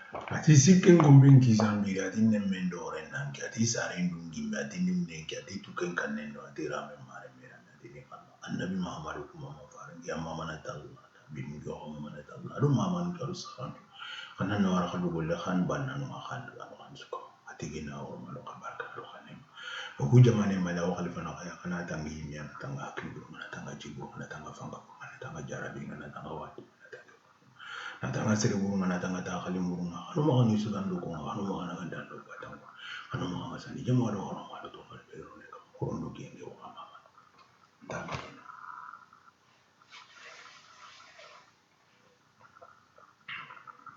ati sikken gombin kisambiri ati nemmendore nanki ati sarendungimbe ati nimneki ati tuken kannendo ati rame mare miranda ati ni Allah annabi Muhammad kuma mafarin ya mama na talla bin go mama na talla adu mama na karu sahan kana na wara khadu golle khan banna no khan ban suko ati gina o malo kabarka do khanem ku jamane mala wa khalifa na kaya kana tangi mi na tanga akibu na tanga jibo na tanga fanga na tanga jarabi na tanga wati natanga sere burunga natanga ta khali burunga anu ma ni sudan do ko anu ma na ganda do batanga anu ma sani jama do hono ma do ko be ro ne kam ko ndo gende o ma tanga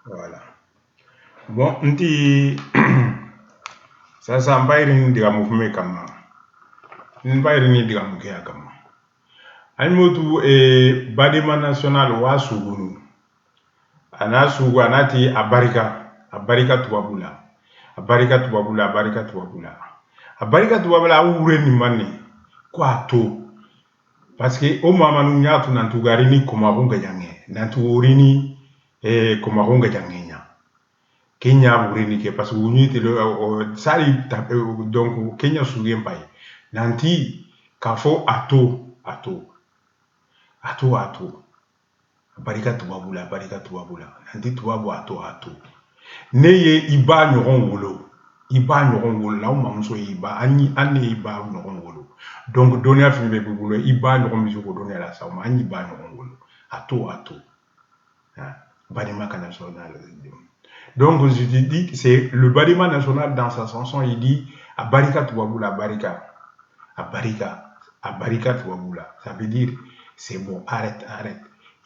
voilà bon nti sasa mbayri ndiga mu fume kama mbayri ni ndiga mu ke kama ay motu badima national wa sugunu ana sugu anati abarika tubabula abarika tubabula awure ni mani kwa to parce que o mama nu nyatu nantugari ni komahunga jange nanturini komahunga jangenya Kenya wurini ke parce que wuni te sari donc Kenya sugen pai nanti kafo ato barika tubabula nanti tubabu ato neye iba nyogon wolo la mamuso iba anne iba nyogon wolo donc donia filme bubulo iba nyogon musico donia la sa ma anni iba nyogon wolo ato Badima national. Donc je te dis, c'est le Badima national dans sa chanson, il dit Abarika Touaboula, Abarika Touaboula. Ça veut dire c'est bon, arrête.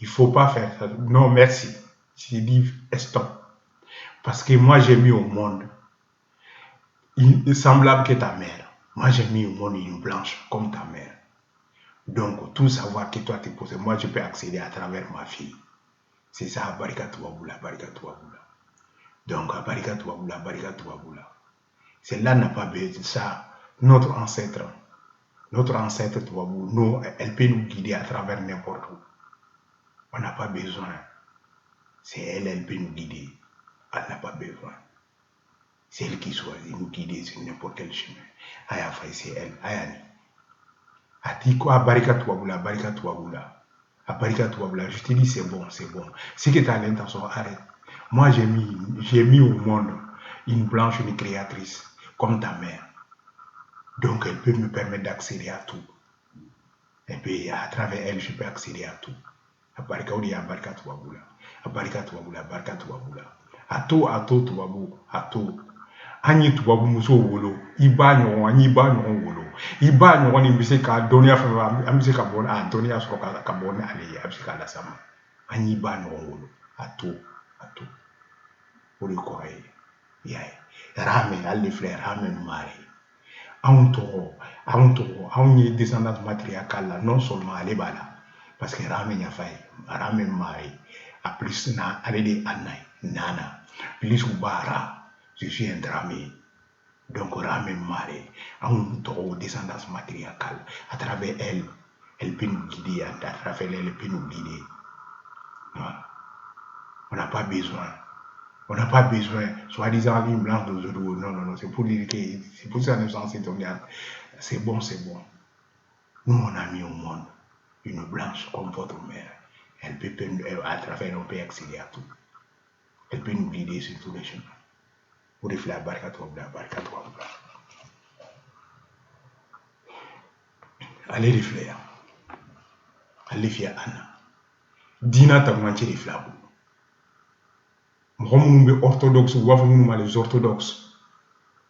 Il faut pas faire ça. Non, merci. Je dis stop. Parce que moi j'ai mis au monde semblable que ta mère. Moi j'ai mis au monde une blanche comme ta mère. Donc tout savoir que toi t'es posé, moi je peux accéder à travers ma fille. C'est ça, Abarika Touaboula. Donc, Abarika Touaboula. Celle-là n'a pas besoin de ça. Notre ancêtre Touabou, nous, elle peut nous guider à travers n'importe où. On n'a pas besoin. C'est elle peut nous guider. Elle n'a pas besoin. C'est elle qui choisit nous guider sur n'importe quel chemin. Aya Faye, c'est elle. Ayani. Atiko Abarika Touaboula. Je te dis, c'est bon. Si tu as l'intention, arrête. Moi, j'ai mis au monde une blanche, une créatrice, comme ta mère. Donc, elle peut me permettre d'accéder à tout. Et puis, à travers elle, je peux accéder à tout. Abarika Touaboula. Ato Touabou. Anyi Touabou muso wolo. Iba nyogon wolo. Iba nyogon ni bise ka donia fa ambise ka bon donia so ka bon ale ambise ka la sama. Anyi iba nyogon wolo. Ato. Pour le corée. Rame, alle frère, rame mari. Aun ye descendance matriarcale non seulement ale bala. Parce que rame nya fay, rame mari. A plus na ale de anay, nana. Plus ubara, je suis un dramé. Donc rame mari. Aun toro descendance matriarcale. À travers elle peut nous guider, à travers elle peut nous guider. On n'a pas besoin, soi-disant, une blanche d'aujourd'hui. Non, c'est pour dire que c'est pour ça que nous sommes c'est bon. Nous, on a mis au monde une blanche comme votre mère. Elle peut, à travers, on peut accéder à tout. Elle peut nous guider sur tous les chemins. Pour les fleurs, Barika Touaboula. Allez les fleurs. Allez faire Anna. Dina ta manché les fleurs. Mouhamou orthodoxe, ou wafou les orthodoxes.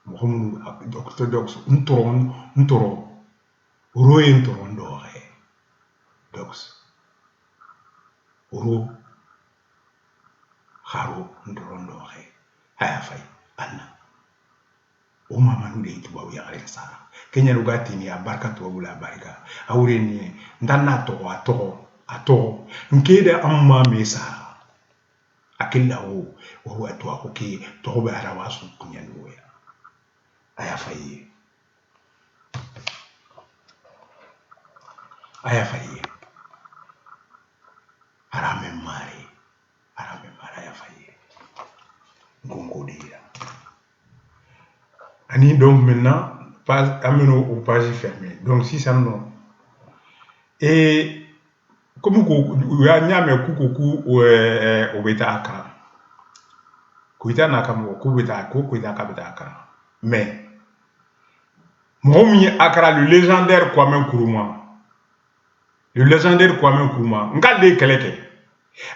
Mouhamou orthodoxe, n'toron, roye n'toron doré. Dox. Ro, Haro, n'toron doré. Aya Faye, Anna. O mama nous de Touabou yare sara. Kenya lugati ni Abarika Touaboula Abarika. Aure ni ndana atoro. Nkede amma mesa. Akilla wo atwa oke to be arawasu kunyanwo ya. Aya Faye. Arame mare Aya Faye. Ngongodira. Ani donc maintenant, amenons au page fermé. Donc si ça non. Et comme il y a un coucou au bêta akara. Kuita nakamo kubeta kuita kabeta akara. Mais Momi akara le légendaire Kwame Nkrumah. Le légendaire Kwame Nkrumah. Ngale keleke.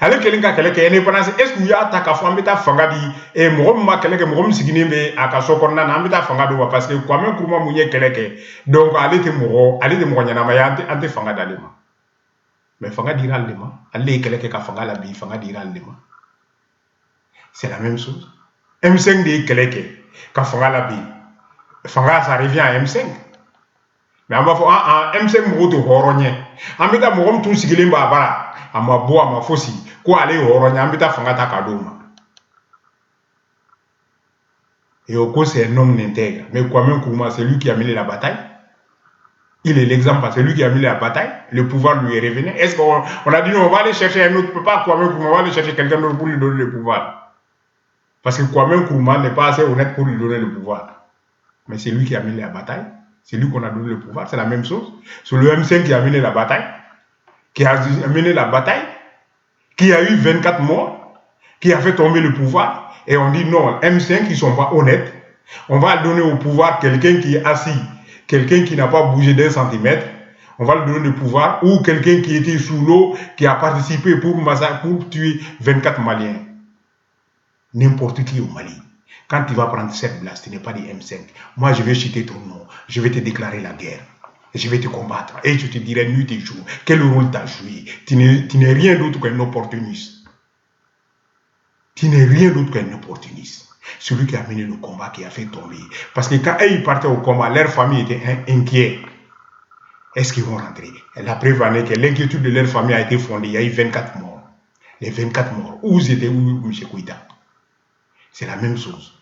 Ale kelinga keleke indépendance est-ce qu'il y a ta kafa mbeta fangadi et mogom ma keleke mogom sigini be akaso konna na mbeta fangado parce que Kwame Nkrumah munye keleke. Donc ale te mo nyana ma ya ante fangada lema. Mais fangadi ira lema. Ale keleke ka fangala bi fangadi ira lema. C'est la même chose. M5 de keleke ka fangala bi. Fanga ça revient à M5. Mais on va faire un M5 moto horonye. Ambita mogom tout sigilimba bara. Ama bo ama fosi. Quoi aller horonye ambita fanga ta kadoma. Et au coup c'est un homme intègre. Mais Kwame Nkrumah c'est lui qui a mené la bataille. Il est l'exemple, c'est lui qui a mené la bataille. Le pouvoir lui est revenu. Est-ce qu'on a dit non, on va aller chercher un autre, pas Kwame Nkrumah, on va aller chercher quelqu'un d'autre pour lui donner le pouvoir. Parce que Kwame Nkrumah n'est pas assez honnête pour lui donner le pouvoir. Mais c'est lui qui a mené la bataille. C'est lui qu'on a donné le pouvoir. C'est la même chose. C'est le M5 qui a mené la bataille. Qui a mené la bataille. Qui a eu 24 morts. Qui a fait tomber le pouvoir. Et on dit non, M5, ils ne sont pas honnêtes. On va donner au pouvoir quelqu'un qui est assis. Quelqu'un qui n'a pas bougé d'un centimètre. On va lui donner le pouvoir. Ou quelqu'un qui était sous l'eau. Qui a participé pour tuer 24 Maliens. N'importe qui au Mali. Quand tu vas prendre cette place, tu n'es pas des M5. Moi, je vais citer ton nom. Je vais te déclarer la guerre. Je vais te combattre. Et je te dirai nuit et jour quel rôle tu as joué. Tu n'es rien d'autre qu'un opportuniste. Tu n'es rien d'autre qu'un opportuniste. Celui qui a mené le combat, qui a fait tomber. Parce que quand ils partaient au combat, leur famille était inquiète. Est-ce qu'ils vont rentrer? La preuve en est que l'inquiétude de leur famille a été fondée. Il y a eu 24 morts. Les 24 morts. Où étaient M. Koïta? C'est la même chose.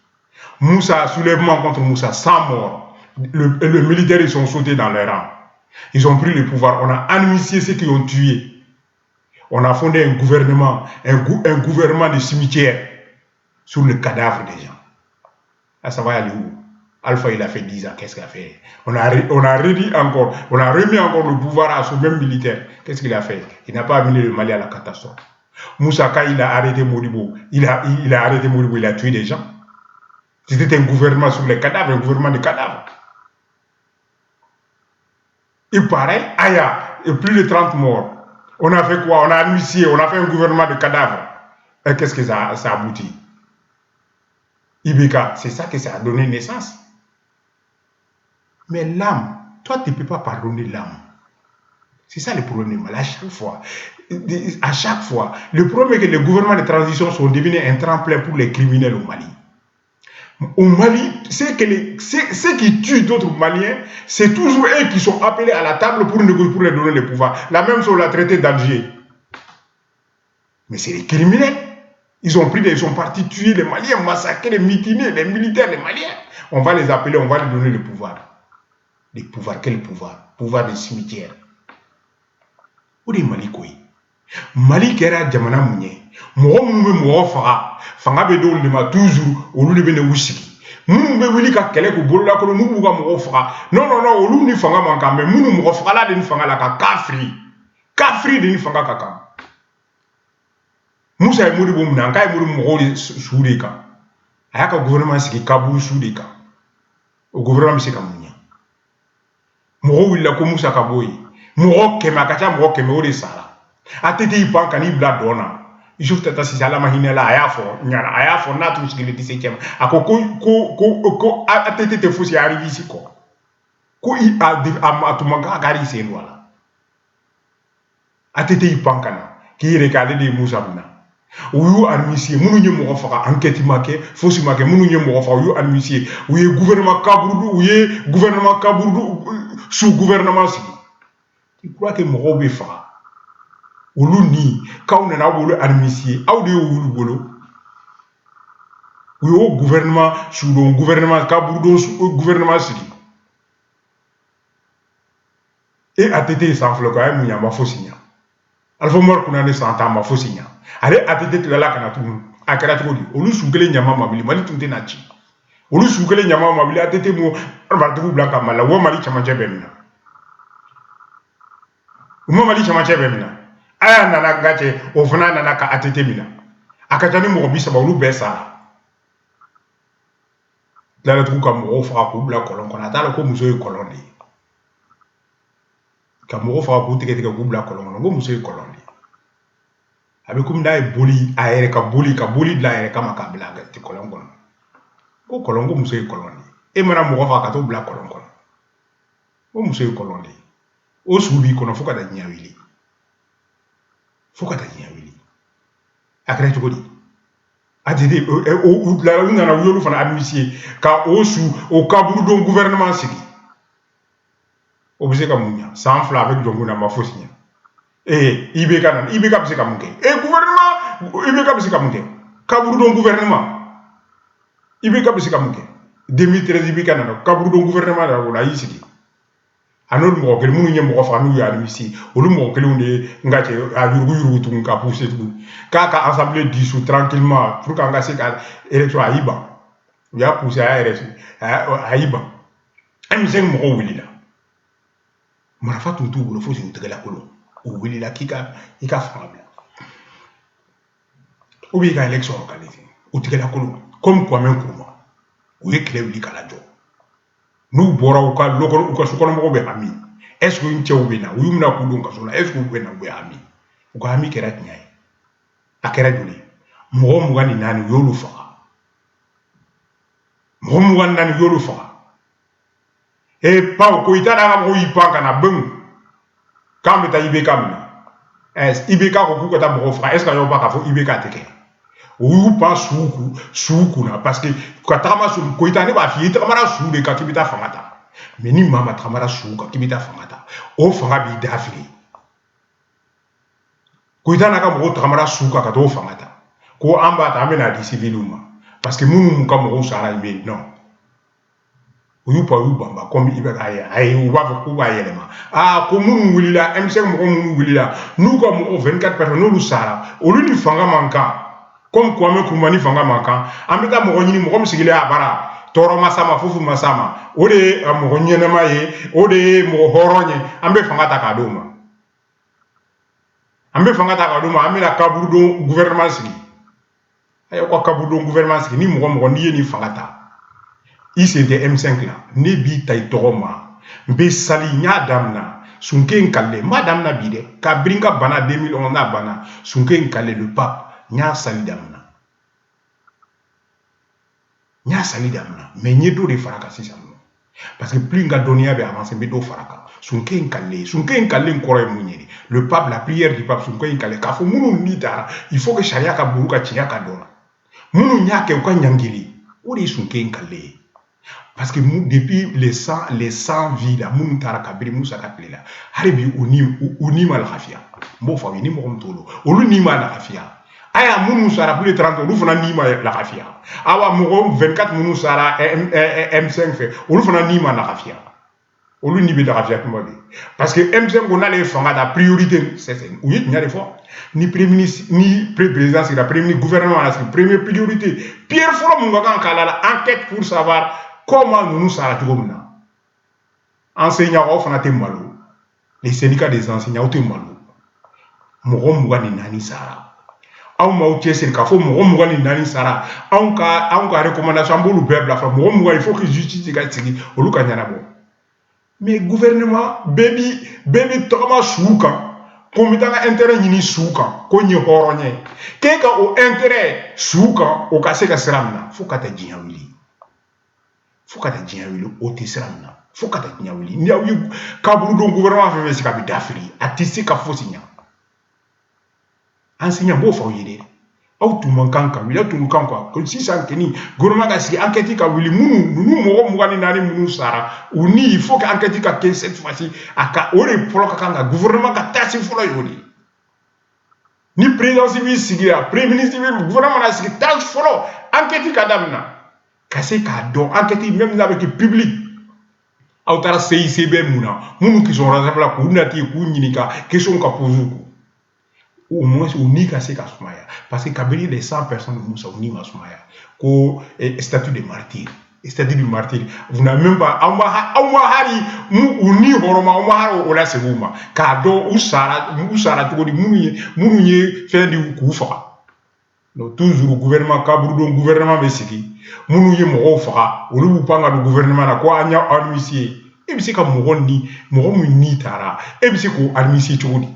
Moussa, soulèvement contre Moussa, 100 morts. Les militaires, ils sont sautés dans leur rang. Ils ont pris le pouvoir. On a amnistié ceux qui ont tué. On a fondé un gouvernement, un gouvernement de cimetière sur le cadavre des gens. Là, ça va aller où? Alpha, il a fait 10 ans. Qu'est-ce qu'il a fait? On a remis encore le pouvoir à ce même militaire. Qu'est-ce qu'il a fait? Il n'a pas amené le Mali à la catastrophe. Moussa, quand il a arrêté Modibo, il a arrêté Modibo, il a tué des gens. C'était un gouvernement sur les cadavres, un gouvernement de cadavres. Et pareil, Aya, plus de 30 morts. On a fait quoi? On a amnistié, on a fait un gouvernement de cadavres. Et qu'est-ce que ça aboutit? Ibeka, c'est ça que ça a donné naissance. Mais l'âme, toi, tu ne peux pas pardonner l'âme. C'est ça le problème. À chaque fois, le problème est que les gouvernements de transition sont devenus un tremplin pour les criminels au Mali. Au Mali, ceux qui tuent d'autres Maliens, c'est toujours eux qui sont appelés à la table pour négocier, pour leur donner le pouvoir. La même chose, la traité d'Alger. Mais c'est les criminels. Ils sont partis tuer les Maliens, massacrer les mitinés, les militaires, les Maliens. On va les appeler, on va leur donner le pouvoir. Le pouvoir, quel pouvoir? Pouvoir des cimetières. Où est Mali quoi? Mali qui era jamana mounye. Mougo moumbe mougo fanga be do le ma toujours olu le bene wusiki. Moumbe wili ka kele ko bolola ko moubu ka mougo faga. Non, olu ni fanga manka mais moumou mougo faga la de ni fanga la ka kafri. Kafri de ni fanga kaka. Moussa e mouri bo mna ka e mouri mougo soudé ka. Ayaka gouvernement siki kabu soudé ka. Au gouvernement sika mounya. Mougo wila ko Moussa kaboyi. Mougo kema kacha mougo kema ori sala. Atete ipan kani bla dona. Yusuf Tata Sisi ala mahine la ayafo na tout ce qui le 17e. Ako ko atete te fosi arrive ici ko. Ko I atumanga gari se wala. Atete ipan kana ki rekale de Moussa bna. Uyu administrer munu nye mo faka enquête make fosi make munu nye mo fa uyu administrer uye gouvernement Kabourdou sous gouvernement si. Tu crois que mo be fa olu ni quand on a voulu administrer audio olu bolo au gouvernement sous le gouvernement Kabourdou sous gouvernement si et ATT sans floquer mounya ma fosinya alpha mort qu'on a ne santa ma fosinya allez ATT la kana tout a kɛra cogo di olu su kelen ɲama mabili Mali tun tɛ na ci olu su kelen ɲama mabili ATT mo marabatigiw bila ka Mali la o Mali camancɛ bɛɛ minɛ u ma Mali camancɛ bɛɛ minɛ a y'a nana ka cɛ o fana nana ka ATT minɛ a ka ca ni mɔgɔ 30 olu bɛɛ sara tilala ka mɔgɔw faga k'u bila kɔlɔn kɔnɔ a t'a la ko muso ye kɔlɔn de ye ka mɔgɔw faga k'u tigɛ tigɛ k'u bila kɔlɔn kɔnɔ ko muso ye kɔlɔn de ye a bɛ komi n'a ye boli a yɛrɛ ka boli bila a yɛrɛ kama k'a bila kɔlɔn kɔnɔ ko kɔlɔn ko muso ye kɔlɔn de ye e mana mɔgɔ faga ka t'o bila kɔlɔn kɔnɔ ko muso ye kɔlɔn de ye o sugu b'i kɔnɔ fo ka taa diɲɛ wili fo ka taa diɲɛ wili a kɛra cogo di ATT u nana u y'olu fana administrer ka o su o kaburudon gouvernement sigi o bɛ se ka mun ɲa san 2 a bɛ jɔnko na ma fosi ɲa IBK nana IBK bɛ se ka mun kɛ gouvernement IBK bɛ se ka mun kɛ kaburudon gouvernement IBK bɛ se ka mun kɛ 2013 IBK nana kaburudon gouvernement nana o la a y'i sigi a n'olu mɔgɔ kelen minnu ye mɔgɔ faga n'u ye administrer olu mɔgɔ kelenw de nga cɛ a yurugu tugun ka pousser tugun k'a ka assemblée dissout tranquillement pour qu'an ka se ka élection a y'i ban u y'a pousser a y'a a y'i ban M5 mɔgɔw wulila marifa tun t'u bolo fosi u tɛgɛla kolon u wulila k'i ka fanga bila ou bien i ka élection organiser u tɛgɛla kolon comme Kwame Nkrumah u ye kɛlɛ wuli k'a lajɔ n'u bɔra u ka sokɔnɔmɔgɔw bɛ hami est-ce que u cɛw bɛ na u y'u mina k'u don kaso la est-ce que u bɛ na u bɛ hami u ka hami kɛra tiɲɛ ye a kɛra joli mɔgɔ 24 u y'olu faga mɔgɔ 24 u y'olu faga Pao Koita n'a ka mɔgɔw y'i pan ka na bɛngu k'an bɛ taa IBK minɛ IBK ko k'u ka taa mɔgɔw faga est-ce que a y'o ban k'a fɔ IBK tɛ kɛ u y'u pan suw kunna parce que ka tagama su Koita ne b'a f'i ye i tagamara su de kan k'i bɛ taa fanga ta mais ni maa ma tagamara su kan k'i bɛ taa fanga ta o fanga b'i da fili Koita n'a ka mɔgɔw tagamara su kan ka t'o fanga ta ko an b'a ta an bɛ n'a di civiliw ma parce que minnu ka mɔgɔw sara yen bɛ yen non u y'u pan u y'u banba comme IBK u b'a fɔ k'u b'a yɛlɛma ko minnu wulila M5 mɔgɔ minnu wulila n'u ka mɔgɔw 24 personnes n'olu sara olu ni fanga man kan comme Kwame Nkrumah ni fanga man kan an bɛ taa mɔgɔ ɲini mɔgɔ min sigilen a bara tɔɔrɔ ma s'a ma fosi ma s'a ma o de ye mɔgɔ ɲɛnɛma ye o de ye mɔgɔ hɔrɔn ye an bɛ fanga ta k'a d'o ma an bɛ fanga ta k'a d'o ma an bɛna kaburudon gouvernement sigi a y'aw ka kaburudon gouvernement sigi ni mɔgɔ n'i ye nin fanga ta i sen tɛ M5 la ne b'i ta i tɔgɔ ma n bɛ sali n y'a daminɛ sunke n kale n b'a daminɛ bi dɛ ka biri n ka bana 2011 n'a banna sunke n kale le pape n y'a sali daminɛ mais n ye dɔ de fara kan sisan parce que plus n ka dɔnniya bɛ avancer n bɛ dɔ fara kan sunke n kale n kɔrɔ ye mun ye le pape la prière du pape sunke n kale k'a fɔ minnu n'i taara il faut que sariya ka buru ka tiɲɛ ka dɔn minnu y'a kɛ u ka ɲangili o de ye sunke n kale ye parce que depuis les 100 vies là minnu taara kabiri Musa ka tile la hali bi u ni ma lafiya n b'o fɔ aw ye ni mɔgɔ min t'o dɔn olu ni ma lafiya aya minnu sara plus de 30 olu fana ni ma lafiya awa mɔgɔ 24 minnu sara M5 fɛ olu fana ni ma lafiya olu ni bɛ lafiya tuma bɛ parce que M5 ko n'ale ye fanga da priorité c'est u ye tiɲɛ de fɔ ni premier ministre ni président sigira premier ministre gouvernement la sigi première priorité pierre fɔlɔ mun ka kan k'a la enquête pour savoir comment ninnu sara cogo min na enseignants aw fana tɛ malo les syndicats des enseignants aw tɛ malo mɔgɔ 24 sara anw m'aw cɛsiri k'a fɔ mɔgɔ 24 sara anw ka recommandation an b'olu bɛɛ bila fɔlɔ mɔgɔ 20 il faut que justice ka sigi olu ka ɲɛnabɔ mais gouvernement bɛɛ bɛ tagama suw kan ko n bɛ taa n ka intérêt ɲini suw kan ko n ye hɔrɔn ye k'e ka o intérêt suw kan o ka se ka sira minɛ fo ka taa diɲɛ wuli o tɛ sira minɛ fo ka taa diɲɛ wuli ni aw ye kaburudon gouvernement fɛn fɛn sigi a bɛ dafiri a tɛ se ka fosi ɲɛ enseignant b'o fɔ aw ye dɛ aw tun man kan ka wuli aw tun kan quoi sisan kɔni gouvernement ka sigi enquête ka wuli ninnu mɔgɔ 24 minnu sara u ni il faut que enquête ka kɛ cette fois-ci a ka o de fɔlɔ ka kan ka gouvernement ka taxe fɔlɔ y'o de ni président civil sigira premier ministre civil gouvernement na sigi taxe fɔlɔ enquête ka daminɛ ka se k'a dɔn enquête même n'a bɛ kɛ public aw taara CICB mun na minnu qui sont responsables k'u nati k'u ɲininka question ka pose ku au moins au ni ka se ka sumaya parce que kabiri les 100 personnes de Moussa au ni ma sumaya ko statut de martyr statut du martyr vous n'avez même pas hari mu ni horoma hari o la seguma ka do usara tugodi munu ye fait du kufa donc toujours gouvernement kaburu gouvernement be sigi munu ye mo faga olu bu panga du gouvernement na ko anya administrer e bi se ka mo ni tara e bi se ko administrer tugodi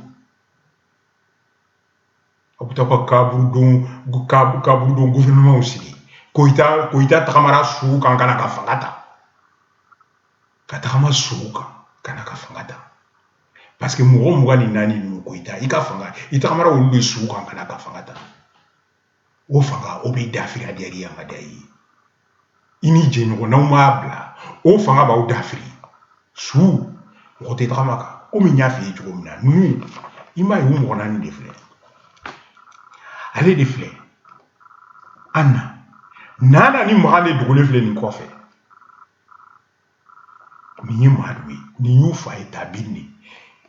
abutaka kaburu don gouvernement aussi koita takamara su kan kana ka fangata ka takama su kan kana ka fangata parce que mugo ni nani nu koita ika fanga itakamara olu su kan kana ka fangata o fanga o be dafiri adiyari yamadai ini jenyo na umabla o fanga ba o dafiri su o te takamaka o mi nyafi jugo mina nu ima yu mugo nani defle allez defle Anna nana ni mahale dugule fle ni kofe ni madwi ni yufa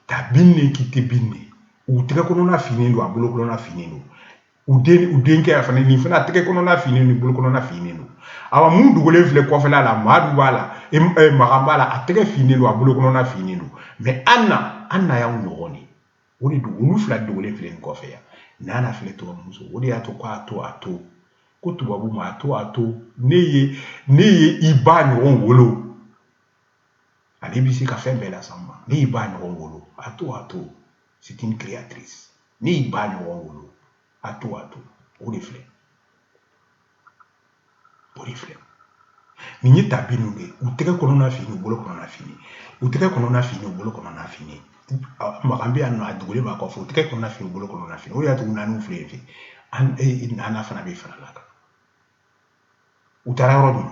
tabinne kite binne u tege kono na fini ndo abulo kono na fini ndo uden ke afane ni fana tege kono na fini ndo bulo kono na fini ndo awa mu dugule fle kofe la madu bala magambala atege fini ndo abulo kono na fini ndo mais Anna ya unogoni odi dugulu fla dugule fle ni kofe ya nana fle to muso odi ato kwa ato ko tubabu ma ato ne ye iba ɲɔgɔn wolo ale bi se ka fɛn bɛɛ lasama ne ye ba ɲɔgɔn wolo ato c'est une créatrice ne ye ba ɲɔgɔn wolo ato o de filɛ nin ye tabinu de u tɛgɛ kɔnɔna fini u bolo kɔnɔna fini u tɛgɛ kɔnɔna fini u bolo kɔnɔna fini makan bɛ yan nɔ a dugulen b'a kɔfɛ u tɛgɛ kɔnɔna fini u bolo kɔnɔna fini o de y'a to naaniw filɛ yen fɛ nana fana bɛ fara la kan u taara yɔrɔ min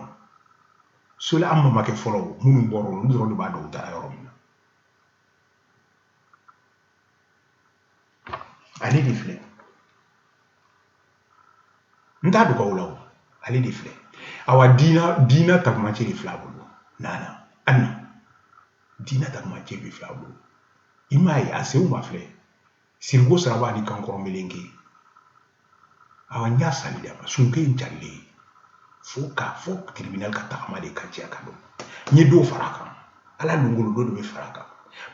sole an ma kɛ fɔlɔ minnu bɔra olu dɔrɔn de b'a dɔn u taara yɔrɔ min na ale de filɛ n t'a dogo la o ale de filɛ awa diina takumacɛ de filɛ a bolo nana Anna diina takumacɛ de filɛ a bolo i m'a ye a sew ma filɛ sirigo saraba ni kankɔrɔ melenke awa n y'a sali dama sunke in carilen fo tribunal ka tagama de ka cɛ ka don n ye dɔw fara kan ala longolo dɔ de bɛ fara kan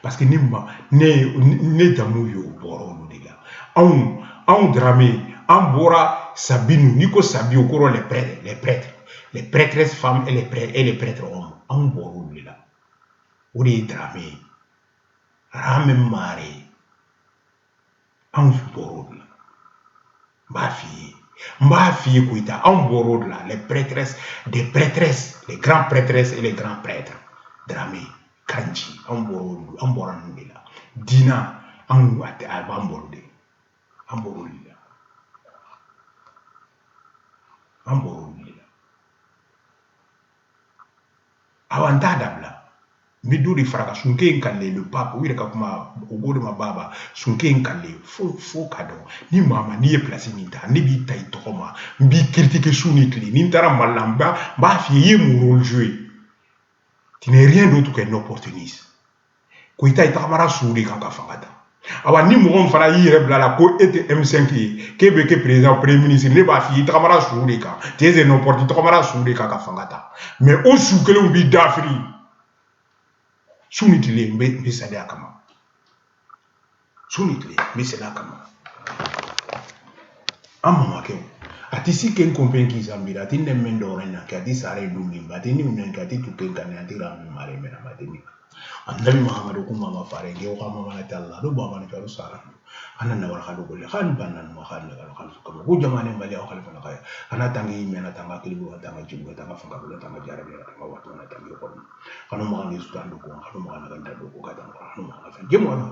parce que ne jamu y'o bɔra olu de la anw Dramé an bɔra Sabinu n'i ko Sabi o kɔrɔ les prêtresses femmes et les prêtres hommes anw bɔra olu de la o de ye Dramé Rame Mare anw bɔra olu la n b'a f'i ye Koyita anw bɔra olu la les prêtresses les grands prêtresses et les grands prêtres Dramé Kanji anw bɔra ninnu de la diina anw b'an bolo de an bɔra olu de la awa n t'a dabila n bɛ dɔ de fara kan sunke in kale le pape u yɛrɛ ka kuma o ko de ma baba sunke in kale fo ka dɔn ni maa n'i ye place min ta ne b'i ta i tɔgɔ ma n b'i critiquer su ni tile ni n taara Mali la n b'a f'i ye i ye mun rôle jouer tu n'es rien d'autre qu'un opportuniste Koyita i tagamara su de kan ka fanga ta awa ni mɔgɔ min fana y'i yɛrɛ bila la ko e tɛ M5 ye k'e bɛ kɛ président premier ministre ne b'a f'i ye i tagamara su de kan tu es un opportuniste i tagamara su de kan ka fanga ta mais o su kelenw b'i dafiri su ni tile n bɛ saliya kama an mamakɛw a tɛ si kɛ n kɔnpɛn k'i sanbira a tɛ nɛ mɛn dɔwɛrɛ na kɛ a tɛ sara ye don min ba a tɛ ni minɛ kɛ a tɛ tu kɛ ka ne a tɛ ra min mara ye mɛna ba tɛ ni annabi muhammadu ko mama fare ge ko mama na talla do baba ni karu sara ana na wala khadu golle khan bannan ma khan la khan ko ko jamane mali o khalifa na kaya ana tangi mena tanga kilibu tanga jibu tanga fanga bula tanga jarabe tanga watu na tangi ko kanu ma ngi stand ko kanu ma na ganda do ko kada kanu ma na fe jemo na